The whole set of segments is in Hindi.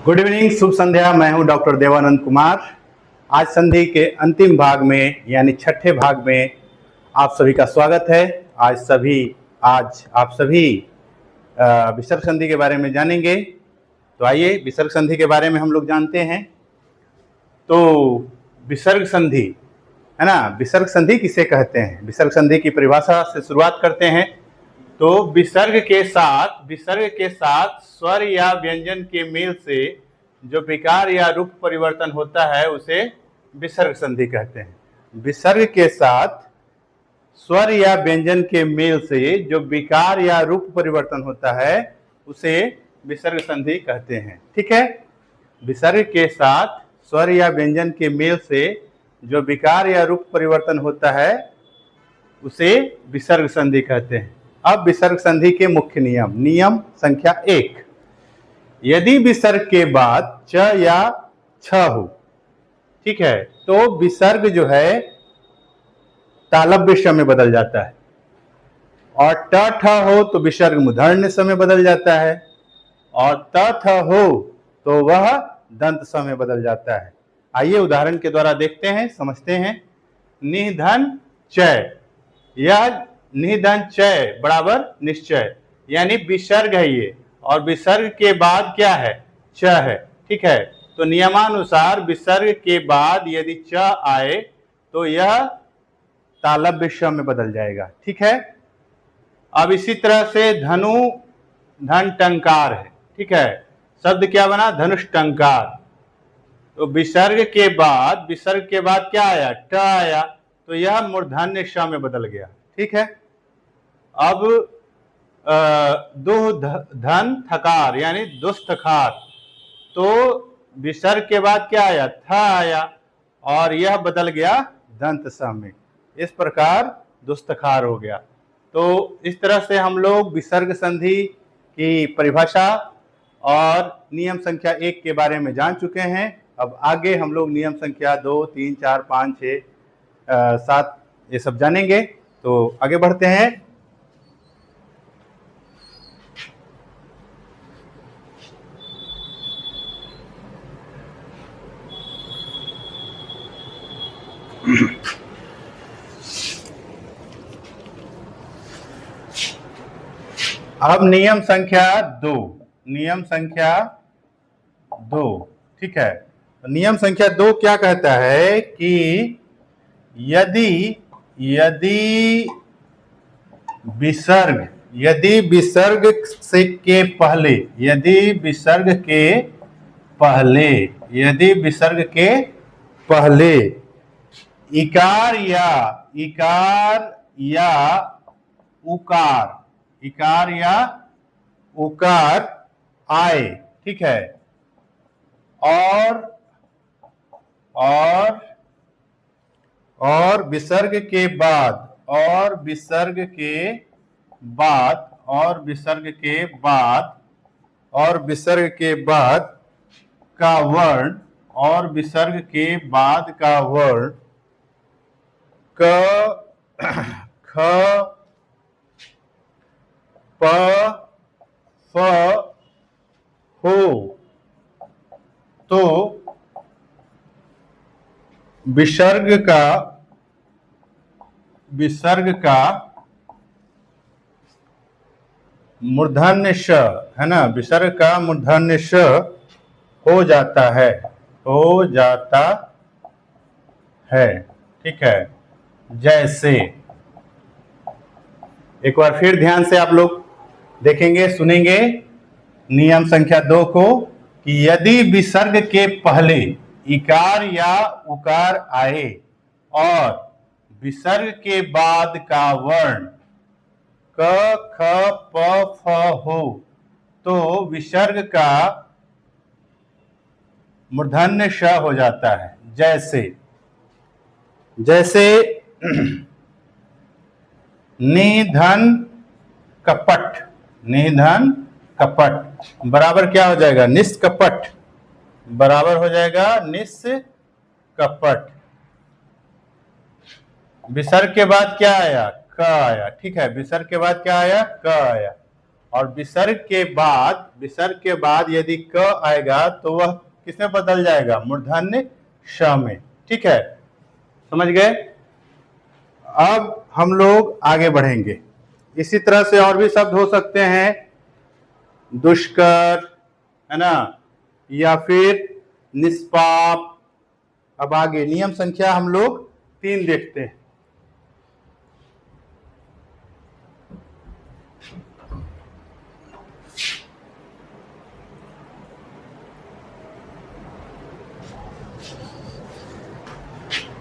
गुड इवनिंग, शुभ संध्या। मैं हूं डॉक्टर देवानंद कुमार। आज संधि के अंतिम भाग में यानी छठे भाग में आप सभी का स्वागत है। आज आप सभी विसर्ग संधि के बारे में जानेंगे। तो आइए विसर्ग संधि के बारे में हम लोग जानते हैं। तो विसर्ग संधि है ना, विसर्ग संधि किसे कहते हैं? विसर्ग संधि की परिभाषा से शुरुआत करते हैं। तो विसर्ग के साथ स्वर या व्यंजन के मेल से जो विकार या रूप परिवर्तन होता है उसे विसर्ग संधि कहते हैं। विसर्ग के साथ स्वर या व्यंजन के मेल से जो विकार या रूप परिवर्तन होता है उसे विसर्ग संधि कहते हैं। ठीक है, विसर्ग के साथ स्वर या व्यंजन के मेल से जो विकार या रूप परिवर्तन होता है उसे विसर्ग संधि कहते हैं। अब विसर्ग संधि के मुख्य नियम संख्या 1, यदि विसर्ग के बाद च या छ हो, ठीक है, तो विसर्ग जो है तालव्य श में बदल जाता है, और ट ठ हो तो विसर्ग मूर्धन्य स में बदल जाता है, और त थ हो तो वह दंत स में बदल जाता है। आइए उदाहरण के द्वारा देखते हैं, समझते हैं। निधन चय, यह निधन चय बराबर निश्चय, यानी विसर्ग है ये, और विसर्ग के बाद क्या है? च है। ठीक है, तो नियमानुसार विसर्ग के बाद यदि च आए तो यह तालव्य श में बदल जाएगा। ठीक है, अब इसी तरह से धनु धन टंकार है। ठीक है, शब्द क्या बना? धनुष टंकार। तो विसर्ग के बाद क्या आया? ट आया, तो यह मूर्धन्य श में बदल गया। ठीक है, अब दुह धन थकार यानी दुष्टखार, तो विसर्ग के बाद क्या आया? थ आया, और यह बदल गया दंत स में। इस प्रकार दुष्टखार हो गया। तो इस तरह से हम लोग विसर्ग संधि की परिभाषा और नियम संख्या 1 के बारे में जान चुके हैं। अब आगे हम लोग नियम संख्या 2, 3, 4, 5, 6, 7 ये सब जानेंगे। तो आगे बढ़ते हैं। अब नियम संख्या 2। ठीक है, नियम संख्या 2 क्या कहता है कि यदि विसर्ग के पहले इकार या उकार आए, ठीक है, और विसर्ग के बाद का वर्ण क ख प फ हो तो विसर्ग का मूर्धन्य श है ना, विसर्ग का मूर्धन्य श हो जाता है। ठीक है, जैसे एक बार फिर ध्यान से आप लोग देखेंगे, सुनेंगे नियम संख्या 2 को, कि यदि विसर्ग के पहले इकार या उकार आए और विसर्ग के बाद का वर्ण क ख प फ हो तो विसर्ग का मूर्धन्य श हो जाता है। जैसे निधन कपट बराबर क्या हो जाएगा? निष्कपट बराबर हो जाएगा निष्कपट। विसर्ग के बाद क्या आया? क आया। ठीक है, विसर्ग के बाद क्या आया? क आया। और विसर्ग के बाद यदि क आएगा तो वह किसमें बदल जाएगा? मूर्धन्य श में। ठीक है, समझ गए? अब हम लोग आगे बढ़ेंगे। इसी तरह से और भी शब्द हो सकते हैं, दुष्कर, है ना, या फिर निष्पाप। अब आगे नियम संख्या हम लोग 3 देखते हैं।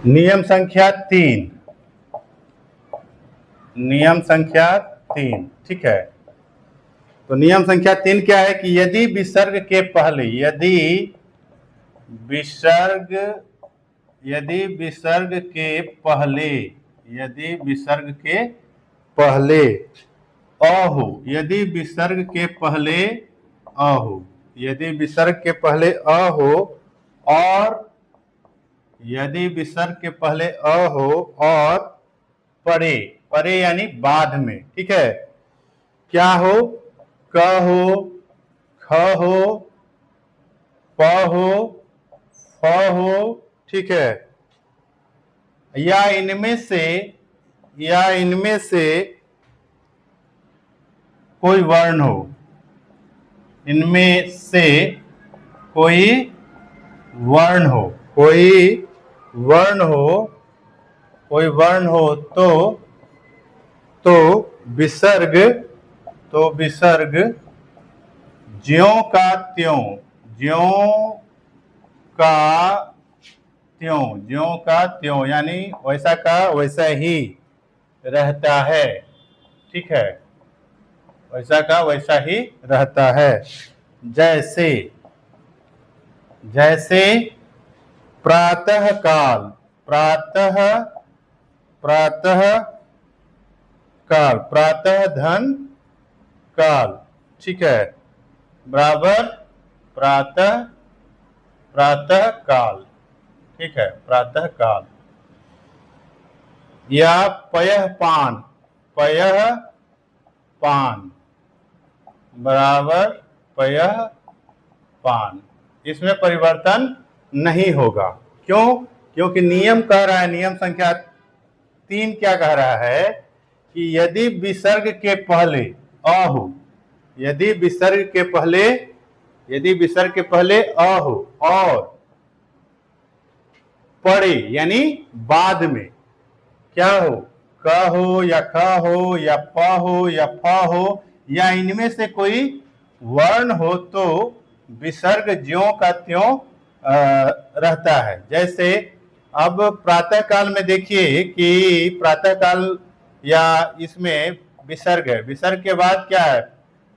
नियम संख्या 3, नियम संख्या 3। ठीक है, तो नियम संख्या 3 क्या है कि यदि विसर्ग के पहले, यदि विसर्ग के पहले अ हो, यदि विसर्ग के पहले अ हो, यदि विसर्ग के पहले अ हो, और यदि विसर्ग के पहले अ हो और परे, परे यानी बाद में। ठीक है, क्या हो? क हो, ख हो, प हो, फ हो। ठीक है, या इनमें से कोई वर्ण हो, इनमें से कोई वर्ण हो, कोई वर्ण हो तो विसर्ग ज्यों का त्यों, ज्यों का त्यों यानी वैसा का वैसा ही रहता है। ठीक है, वैसा का वैसा ही रहता है। जैसे प्रातः काल, प्रातः धन काल। ठीक है, बराबर प्रातः काल। ठीक है, प्रातः काल। या पयः पान बराबर पयः पान। इसमें परिवर्तन नहीं होगा। क्यों? क्योंकि नियम कह रहा है, नियम संख्या 3 क्या कह रहा है कि यदि विसर्ग के पहले अ हो, यदि विसर्ग के पहले अ हो और पड़े यानी बाद में क्या हो? क हो या ख हो या प हो या फ हो, या इनमें से कोई वर्ण हो तो विसर्ग ज्यों का त्यों रहता है। जैसे अब प्रातः काल में देखिए कि प्रातः काल या इसमें विसर्ग है, विसर्ग के बाद क्या है?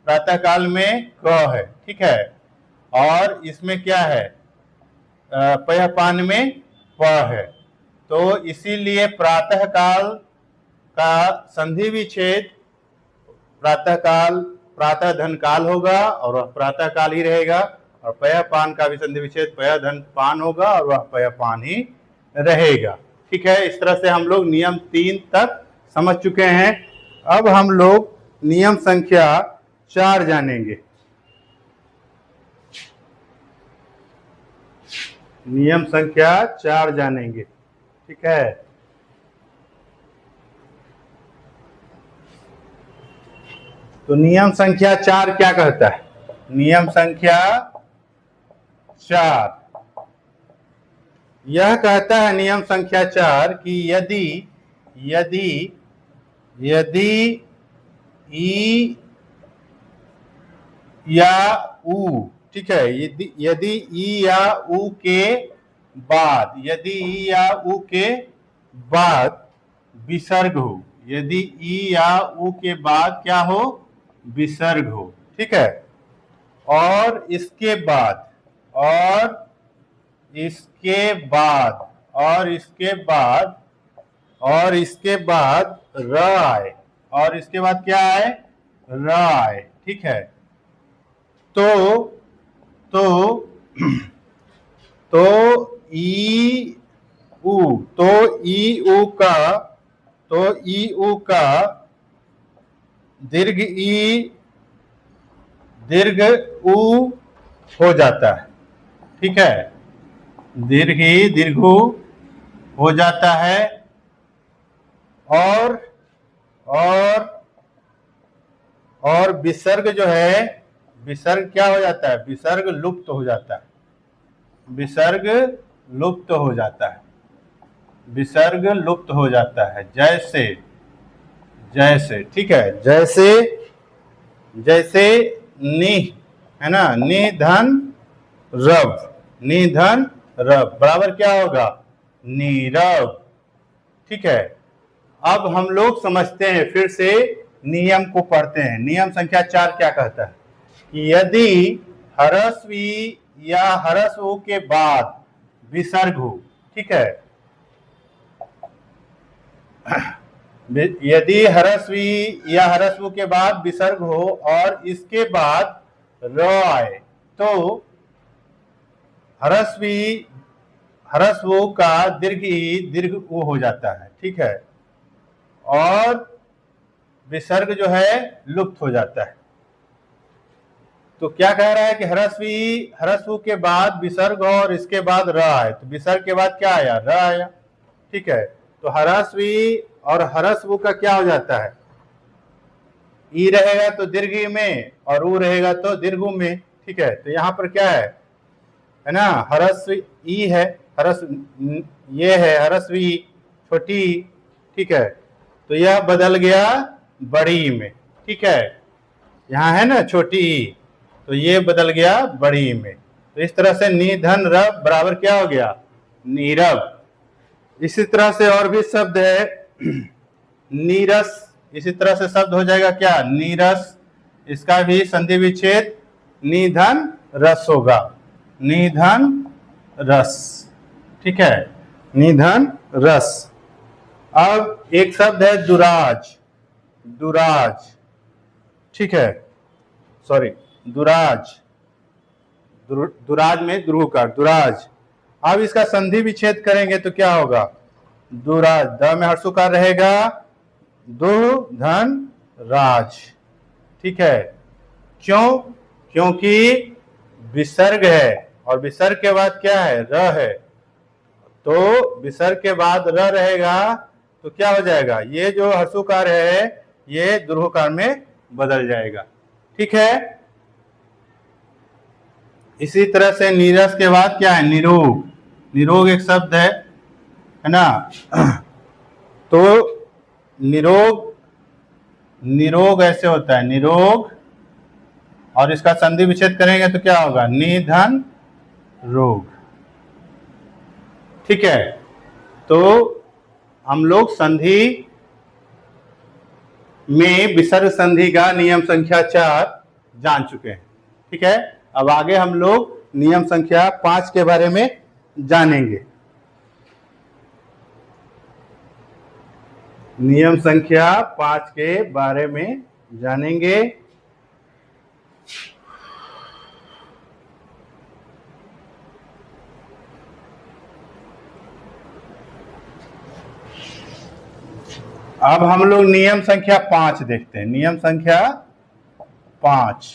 प्रातः काल में क है। ठीक है, और इसमें क्या है? पयः पान में प है। तो इसीलिए प्रातः काल का संधि विच्छेद प्रातः धन काल होगा और वह प्रातः काल ही रहेगा, और पयः पान का भी संधि विच्छेद पयः धन पान होगा और वह पयः पान ही रहेगा। ठीक है, इस तरह से हम लोग नियम 3 तक समझ चुके हैं। अब हम लोग नियम संख्या 4 जानेंगे। नियम संख्या 4 जानेंगे। ठीक है, तो नियम संख्या 4 क्या कहता है? नियम संख्या 4 यह कहता है, नियम संख्या 4 कि यदि ई या उ, ठीक है, यदि ई या उ के बाद विसर्ग हो, यदि ई या उ के बाद क्या हो? विसर्ग हो। ठीक है, और इसके बाद र आए, और इसके बाद क्या आए? र आए। ठीक है, तो ई उ का दीर्घ ई दीर्घ ऊ हो जाता है। ठीक है, दीर्घ ऊ हो जाता है। और और विसर्ग जो है, विसर्ग क्या हो जाता है? विसर्ग लुप्त हो जाता है। विसर्ग लुप्त हो जाता है। विसर्ग लुप्त हो जाता है। जैसे जैसे, ठीक है, जैसे जैसे नि, है ना, निधन रव, निधन रव बराबर क्या होगा? नीरव। ठीक है, अब हम लोग समझते हैं, फिर से नियम को पढ़ते हैं। नियम संख्या 4 क्या कहता है कि यदि ह्रस्व ई या ह्रस्व ऊ के बाद विसर्ग हो, ठीक है, यदि ह्रस्व ई या ह्रस्व ऊ के बाद विसर्ग हो और इसके बाद र आए तो ह्रस्व ई ह्रस्व ऊ का दीर्घ ई दीर्घ ऊ हो जाता है। ठीक है, और विसर्ग जो है लुप्त हो जाता है। तो क्या कह रहा है कि ह्रस्व ऊ के बाद विसर्ग और इसके बाद र आए, तो विसर्ग के बाद क्या आया? र आया। ठीक है, तो ह्रस्व ई और ह्रस्व ऊ का क्या हो जाता है? ई रहेगा तो दीर्घ ई में और ऊ रहेगा तो दीर्घ ऊ में। ठीक है, तो यहाँ पर क्या है ना, ह्रस्व ई है, ह्रस्व ये है ह्रस्व ई, छोटी ई। ठीक है, तो यह बदल गया बड़ी ई में। ठीक है, यहाँ है ना छोटी ई, तो ये बदल गया बड़ी ई में। तो इस तरह से निधन रव बराबर क्या हो गया? नीरव। इसी तरह से और भी शब्द है नीरस, इसी तरह से शब्द हो जाएगा क्या? नीरस। इसका भी संधि विच्छेद निधन रस होगा, निधन रस। ठीक है, निधन रस। अब एक शब्द है दुराज, दुराज। ठीक है, सॉरी, दुराज, दुराज में द्रुह का दुराज। अब इसका संधि विच्छेद करेंगे तो क्या होगा? दुराज, द में हर्षुकार रहेगा, दु धन राज। ठीक है, क्यों? क्योंकि विसर्ग है और विसर्ग के बाद क्या है? र है। तो विसर्ग के बाद र रहेगा तो क्या हो जाएगा? ये जो हर्षुकार है ये द्रुहकार में बदल जाएगा। ठीक है, इसी तरह से नीरस के बाद क्या है? निरोग। निरोग एक शब्द है ना, तो निरोग, निरोग ऐसे होता है, निरोग, और इसका संधि विच्छेद करेंगे तो क्या होगा? निधन रोग। ठीक है, तो हम लोग संधि में विसर्ग संधि का नियम संख्या 4 जान चुके हैं। ठीक है, अब आगे हम लोग नियम संख्या 5 के बारे में जानेंगे। नियम संख्या 5 के बारे में जानेंगे। अब हम लोग नियम संख्या 5 देखते हैं। नियम संख्या 5,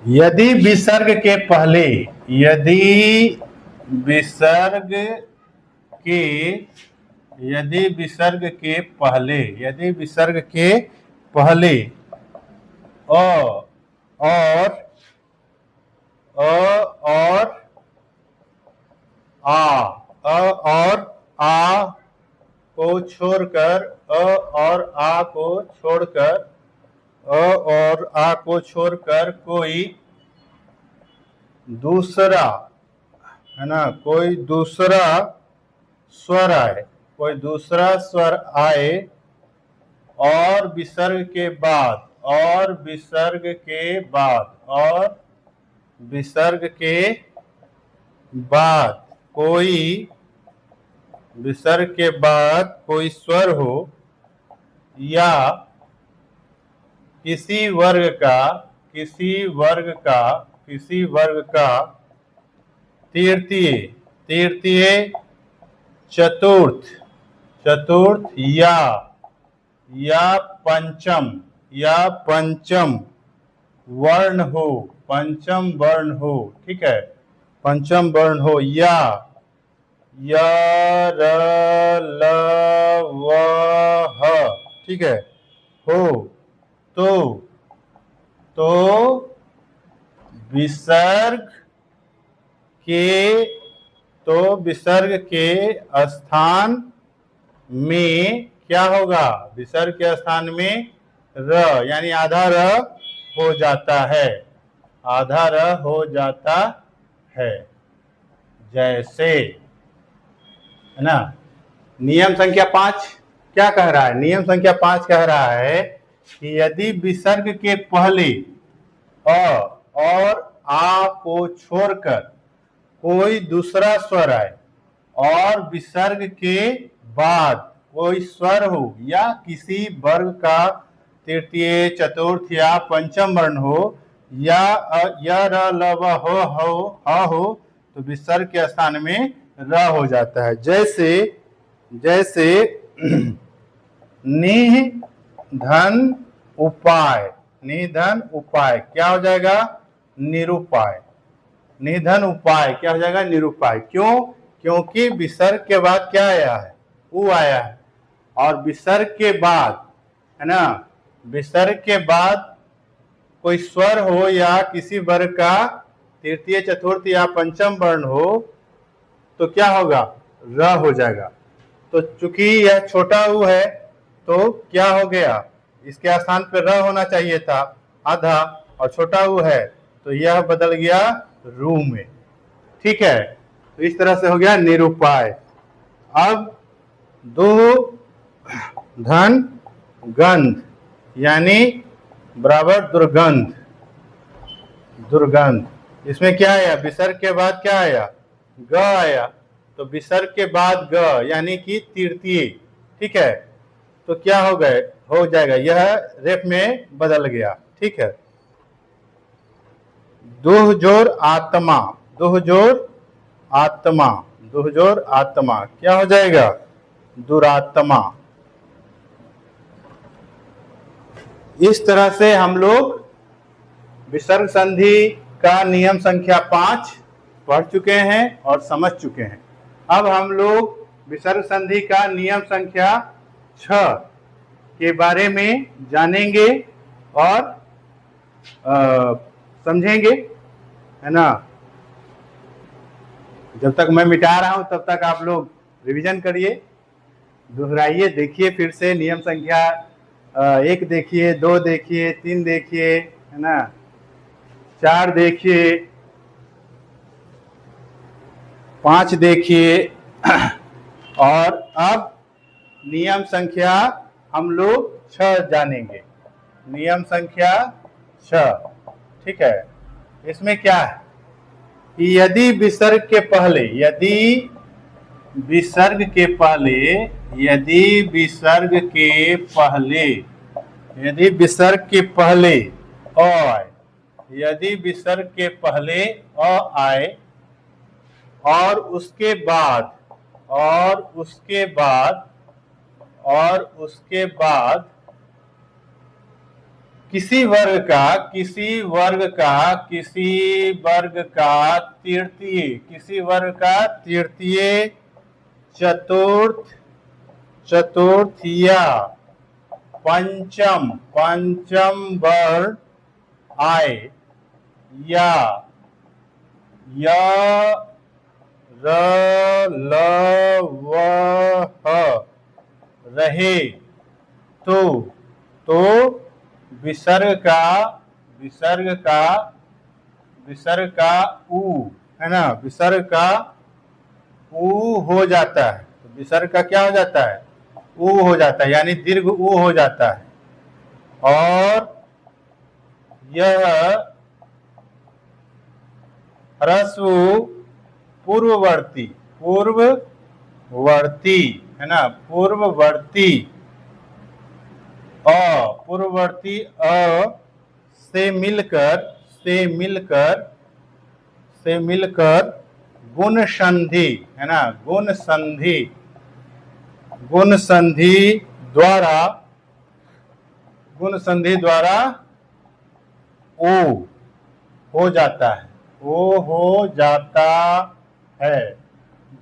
यदि विसर्ग के पहले, यदि विसर्ग के, यदि विसर्ग के पहले, यदि विसर्ग के पहले और आ को छोड़कर, और आ को छोड़कर, और आ को छोड़कर कोई दूसरा, है ना, कोई दूसरा स्वर आए, कोई दूसरा स्वर आए और विसर्ग के बाद, और विसर्ग के बाद, और विसर्ग के बाद कोई, विसर्ग के बाद कोई स्वर हो या किसी वर्ग का, किसी वर्ग का, किसी वर्ग का तृतीय, तृतीय, चतुर्थ, चतुर्थ या पंचम, या पंचम वर्ण हो, पंचम वर्ण हो, ठीक है, पंचम वर्ण हो, या य र ल व ह, ठीक है, हो, तो विसर्ग के विसर्ग के स्थान में क्या होगा, विसर्ग के स्थान में र यानी आधा र हो जाता है, आधा र हो जाता है। जैसे, है ना। नियम संख्या 5 क्या कह रहा है, नियम संख्या 5 कह रहा है कि यदि विसर्ग के पहले अ और आ को छोड़कर कोई दूसरा स्वर आए और विसर्ग के बाद कोई स्वर हो या किसी वर्ग का तृतीय, चतुर्थ या पंचम वर्ण हो या य र ल व हो तो विसर्ग के स्थान में र हो जाता है। जैसे जैसे निधन उपाय, निधन उपाय क्या हो जाएगा, निरुपाय, निधन उपाय क्या हो जाएगा, निरुपाय। क्यों, क्योंकि विसर्ग के बाद क्या आया है, उ आया है, और विसर्ग के बाद, है ना, विसर्ग के बाद कोई स्वर हो या किसी वर्ग का तृतीय, चतुर्थ या पंचम वर्ण हो तो क्या होगा, र हो जाएगा। तो चूंकि यह छोटा उ है तो क्या हो गया, इसके स्थान पर र होना चाहिए था आधा, और छोटा उ है तो यह बदल गया रू में, ठीक है। तो इस तरह से हो गया निरुपाय। अब दो धन गंध यानी बराबर दुर्गंध, दुर्गंध, इसमें क्या आया, विसर्ग के बाद क्या आया, ग आया, तो विसर्ग के बाद ग यानी कि तृतीय, ठीक है, तो क्या हो गए, हो जाएगा, यह रेफ में बदल गया, ठीक है। दुह जोर आत्मा, दुह जोर आत्मा, दुह जोर आत्मा क्या हो जाएगा, दुरात्मा। इस तरह से हम लोग विसर्ग संधि का नियम संख्या 5 पढ़ चुके हैं और समझ चुके हैं। अब हम लोग विसर्ग संधि का नियम संख्या 6 के बारे में जानेंगे और समझेंगे, है ना। जब तक मैं मिटा रहा हूं तब तक आप लोग रिवीजन करिए, दोहराइए, देखिए फिर से नियम संख्या 1 देखिए, 2 देखिए, 3 देखिए, है ना, 4 देखिए, 5 देखिए, और अब नियम संख्या हम लोग 6 जानेंगे, नियम संख्या 6, ठीक है। इसमें क्या है कि यदि विसर्ग के पहले, यदि विसर्ग के पहले, यदि विसर्ग के पहले, यदि विसर्ग के पहले अ आए, यदि विसर्ग के पहले अ आए और उसके बाद, और उसके बाद, और उसके बाद किसी वर्ग का, किसी वर्ग का, किसी वर्ग का तृतीय, किसी वर्ग का तृतीय, चतुर्थ, चतुर्थ या पंचम, पंचम वर्ण आए या य र ल व ह रहे तो विसर्ग का, विसर्ग का, विसर्ग का उ, है ना, विसर्ग का उ हो जाता है, तो विसर्ग का क्या हो जाता है, उ हो जाता है, यानी दीर्घ उ हो जाता है। और यह ह्रस्व पूर्ववर्ती, पूर्ववर्ती, है ना, पूर्ववर्ती अ, पूर्ववर्ती अ से मिलकर, से मिलकर, से मिलकर गुण संधि, है ना, गुण संधि, गुण संधि द्वारा गुण संधि द्वारा ओ हो जाता है, ओ हो जाता है।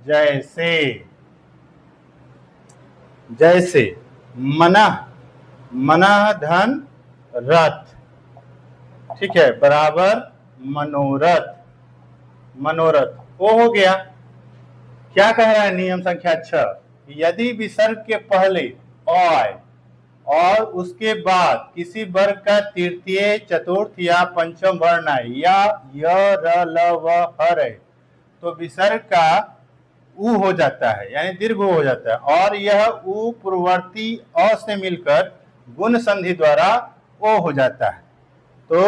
जैसे जैसे मनः, मनः धन रथ, ठीक है, बराबर मनोरथ, मनोरथ। वो हो गया। क्या कह रहा है नियम संख्या 6? यदि विसर्ग के पहले अय और उसके बाद किसी वर्ग का तृतीय, चतुर्थ या पंचम वर्ण आए या य, र, ल, व, हर है, तो विसर्ग का उ हो जाता है, यानी दीर्घ हो जाता है, और यह उ पूर्ववर्ती अ से मिलकर गुण संधि द्वारा ओ हो जाता है। तो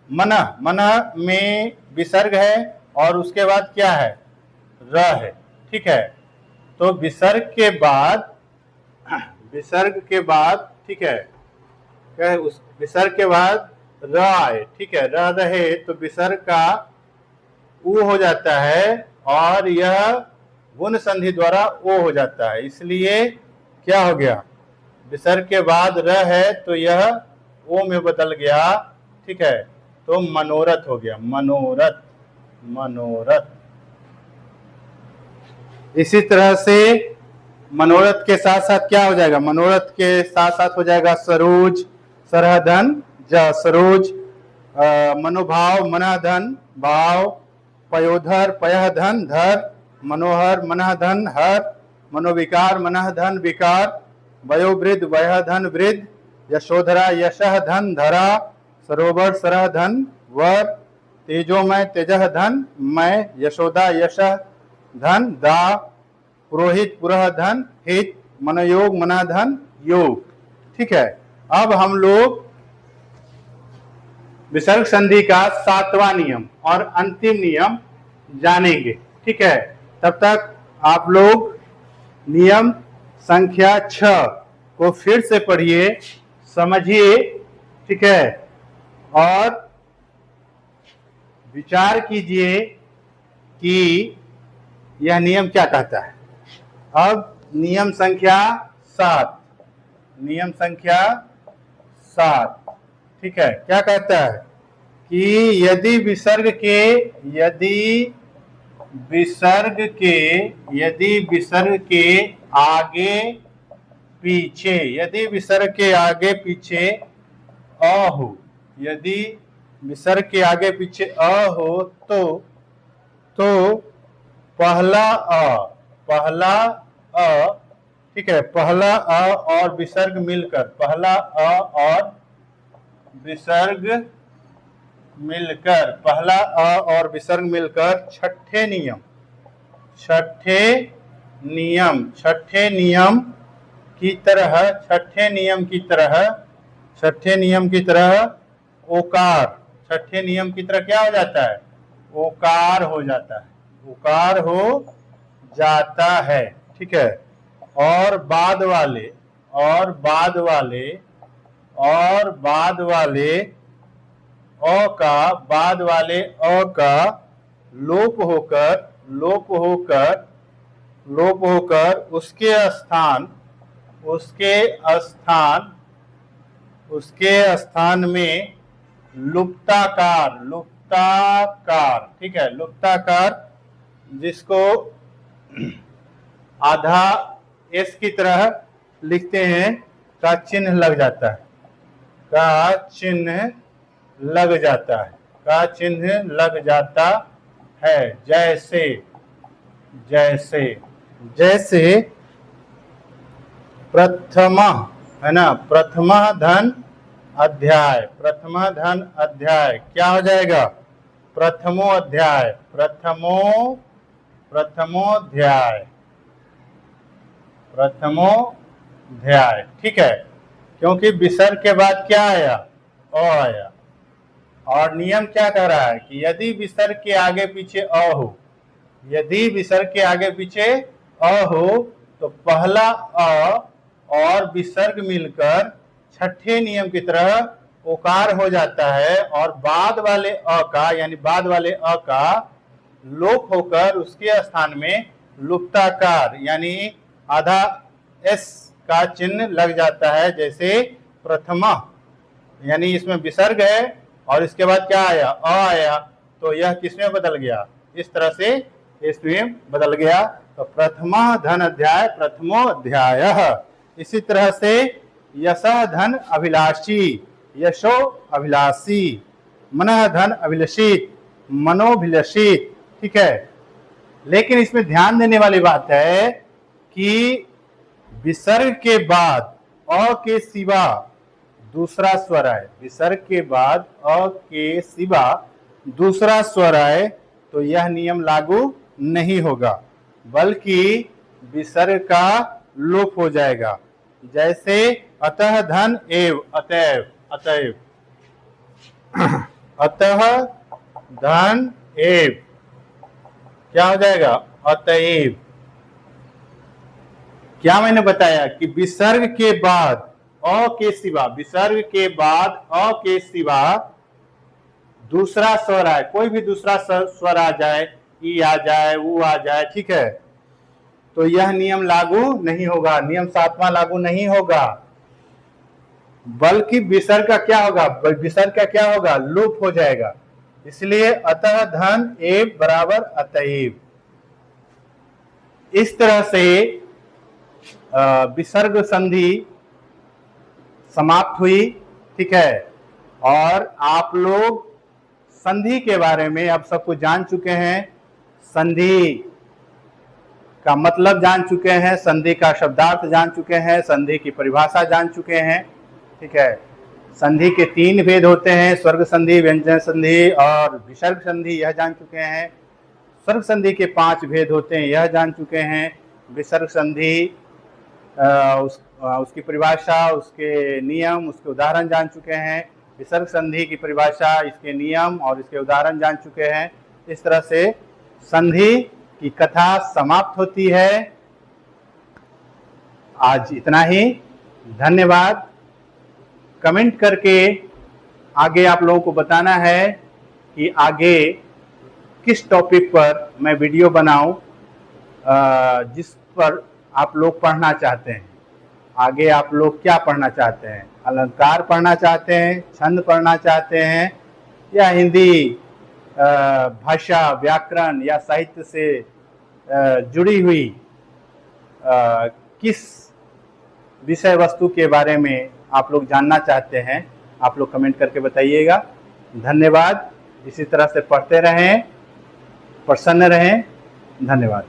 मनः, मनः में विसर्ग है और उसके बाद क्या है? र है, ठीक है। तो विसर्ग के बाद, विसर्ग के बाद, ठीक है, क्या है? उस विसर्ग के बाद र आए, ठीक है, र रहे तो विसर्ग का उ हो जाता है और यह गुण संधि द्वारा ओ हो जाता है। इसलिए क्या हो गया? विसर्ग के बाद र है तो यह ओ में बदल गया, ठीक है, तो मनोरथ हो गया, मनोरथ, मनोरथ। इसी तरह से मनोरथ के साथ साथ क्या हो जाएगा? मनोरथ के साथ साथ हो जाएगा सरोज, सरहधन ज, सरोज, मनोभाव, मनःधन भाव, पयोधर, पयःधन धर, मनोहर, मनःधन हर, मनोविकार, मनःधन विकार, वयोवृद्ध, वयःधन वृद्ध, यशोधरा, यशः धन धरा, सरोवर, सरहधन वर, तेजोमय, तेजः धन मैं, यशोदा, यशः धन दा, पुरोहित, पुरः धन हित, मनोयोग, मनाधन योग, ठीक है। अब हम लोग विसर्ग संधि का 7वां नियम और अंतिम नियम जानेंगे, ठीक है। तब तक आप लोग नियम संख्या 6 को फिर से पढ़िए, समझिए, ठीक है, और विचार कीजिए कि यह नियम क्या कहता है। अब नियम संख्या 7, नियम संख्या 7, ठीक है, क्या कहता है कि यदि विसर्ग के, यदि विसर्ग के आगे पीछे, यदि विसर्ग के आगे पीछे अ हो, यदि विसर्ग के आगे पीछे अ हो तो पहला अ, ठीक है, पहला अ और विसर्ग मिलकर, पहला अ और विसर्ग मिलकर, पहला अ और विसर्ग मिलकर छठे नियम, छठे नियम, छठे नियम की तरह, छठे नियम की तरह, छठे नियम की तरह ओकार, छठे नियम की तरह क्या हो जाता है? ओकार हो जाता है, ओकार हो जाता है, ठीक है। और बाद वाले, और बाद वाले, और बाद वाले अ का, बाद वाले अ का लोप होकर, लोप होकर, लोप होकर उसके स्थान, उसके स्थान, उसके स्थान में लुप्ताकार, लुप्ताकार, ठीक है, लुप्ताकार, जिसको आधा एस की तरह लिखते हैं, का चिन्ह लग जाता है, का चिन्ह लग जाता है, का चिन्ह लग जाता है। जैसे, जैसे, जैसे प्रथमा, है ना, प्रथमा धन अध्याय, प्रथमा धन अध्याय क्या हो जाएगा? प्रथमो अध्याय, प्रथमोध्याय, प्रथमोध्याय, ठीक है, क्योंकि विसर्ग के बाद क्या आया? अ आया। और नियम क्या कह रहा है कि यदि विसर्ग के आगे पीछे अ हो, यदि विसर्ग के आगे पीछे अ हो तो पहला अ और विसर्ग मिलकर छठे नियम की तरह ओकार हो जाता है, और बाद वाले अ का, यानी बाद वाले अ का लोप होकर उसके स्थान में लुप्ताकार, यानी आधा एस का चिन्ह लग जाता है। जैसे प्रथम, यानी इसमें विसर्ग है और इसके बाद क्या आया, अ आया, तो यह किसमें बदल गया, इस तरह से इसमें बदल गया। तो प्रथम धन अध्याय, प्रथमो अध्याय। इसी तरह से यश धन अभिलाषी, यशो अभिलाषी, मन धन अभिलषित, मनोभिलषित। ठीक है, लेकिन इसमें ध्यान देने वाली बात है कि विसर्ग के बाद अ के सिवा दूसरा स्वर आए, विसर्ग के बाद अ के सिवा दूसरा स्वर आए तो यह नियम लागू नहीं होगा, बल्कि विसर्ग का लोप हो जाएगा। जैसे अतः धन एव, अतएव, अतएव, अतः धन एव क्या हो जाएगा, अतएव। क्या मैंने बताया कि विसर्ग के बाद अ के सिवा, विसर्ग के बाद अ के सिवा दूसरा स्वर आए, कोई भी दूसरा स्वर आ जाए, ई आ जाए, ऊ आ जाए, ठीक है, तो यह नियम लागू नहीं होगा, नियम 7वां लागू नहीं होगा, बल्कि विसर्ग का क्या होगा, विसर्ग का क्या होगा, लोप हो जाएगा। इसलिए अतः धन एव बराबर अतएव। इस तरह से विसर्ग संधि समाप्त हुई। ठीक है, और आप लोग संधि के बारे में अब सब कुछ जान चुके हैं, संधि का मतलब जान चुके हैं, संधि का शब्दार्थ जान चुके हैं, संधि की परिभाषा जान चुके हैं। ठीक है, संधि के 3 भेद होते हैं, स्वर्ग संधि, व्यंजन संधि और विसर्ग संधि, यह जान चुके हैं। स्वर्ग संधि के 5 भेद होते हैं, यह जान चुके हैं। विसर्ग संधि उसकी परिभाषा, उसके नियम, उसके उदाहरण जान चुके हैं। विसर्ग संधि की परिभाषा, इसके नियम और इसके उदाहरण जान चुके हैं। इस तरह से संधि की कथा समाप्त होती है। आज इतना ही, धन्यवाद। कमेंट करके आगे आप लोगों को बताना है कि आगे किस टॉपिक पर मैं वीडियो बनाऊं, जिस पर आप लोग पढ़ना चाहते हैं। आगे आप लोग क्या पढ़ना चाहते हैं, अलंकार पढ़ना चाहते हैं, छंद पढ़ना चाहते हैं, या हिंदी भाषा, व्याकरण या साहित्य से जुड़ी हुई किस विषय वस्तु के बारे में आप लोग जानना चाहते हैं, आप लोग कमेंट करके बताइएगा। धन्यवाद। इसी तरह से पढ़ते रहें, प्रसन्न रहें। धन्यवाद।